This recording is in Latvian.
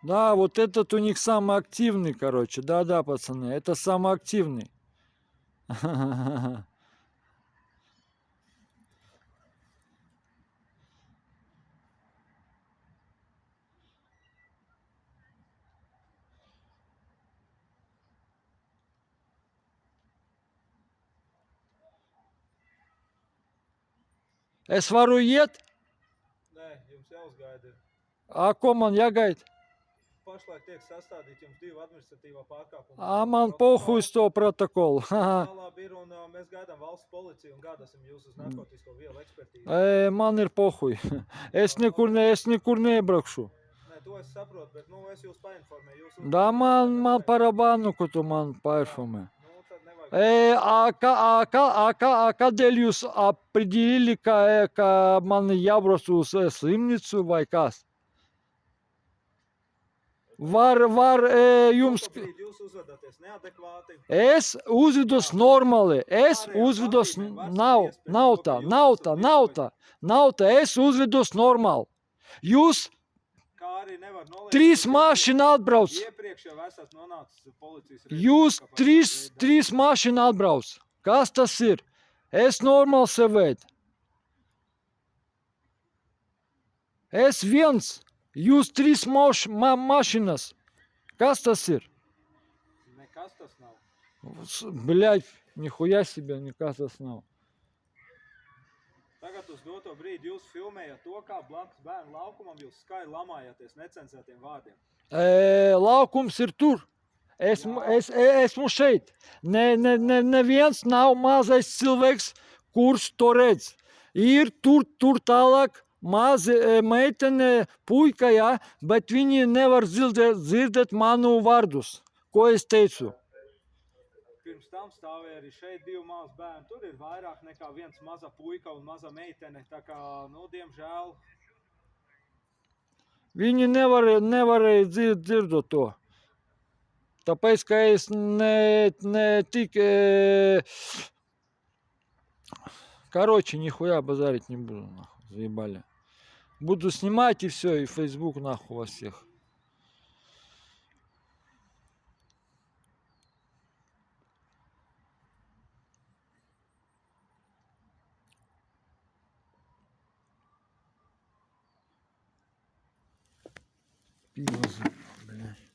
Да, вот этот у них самый активный, короче. Да-да, пацаны, это самый активный. Es varu iet? Nē, jums jāuzgaida. A ko man jāgaida? Pašlaik tiek sastādīti jums 2 administratīvā pārkāpuma. A man pohuj uz to protokolu. Jā, labi ir, un mēs gaidām valsts policiju un gādāsim jūs uz narkotisko vielu ekspertīzi. Man ir pohuj. Es nekur nebraukšu. Nē, to es saprotu, bet, nu, es jūs painformēju. Jūs Да, man parabānu, ko tu man painformē. Nu, tad nevajag. Kādēļ jūs определили, ka man jābrauc uz slimnīcu vai kas? Var jums... Šobrīd jūs uzvedaties neadekvāti. Es uzvedos normāli. Es uzvedos... Nav tā. Es uzvedos normāli. Jūs Kā arī nevar noliegt. 3 mašīna atbrauc. Iepriekš jau esat nonācis policijas Jūs 3 mašīna atbrauc. Kas tas ir? Es normāli sev. Es viens. Jūs 3 mašīnas. Kas tas ir? Nekas tas nav. Блядь, нихуя себе, nekas tas nav. Tagad uz doto brīdi jūs filmējat to, kā blakus bērnu laukumam jūs skaļi lamājāties necenzētiem vārdiem. Laukums ir tur. Esmu šeit. Neviens nav mazais cilvēks, kurš to redz. Ir tur tālāk mazi meitene, puika, jā, bet viņi nevar dzirdēt manu vārdus, ko es teicu. Pirms tam stāvēja arī šeit 2 mazi bērni. Tur ir vairāk nekā viens maza puika un maza meitene. Tā kā, nu, diemžēl. Viņi nevarēja dzirdēt to. Tāpēc, ka es ne tik... Короче, нихуя базарить не буду, нахуй, заебали. Буду снимать и все, и Facebook нахуй вас всех. Пиво, блядь.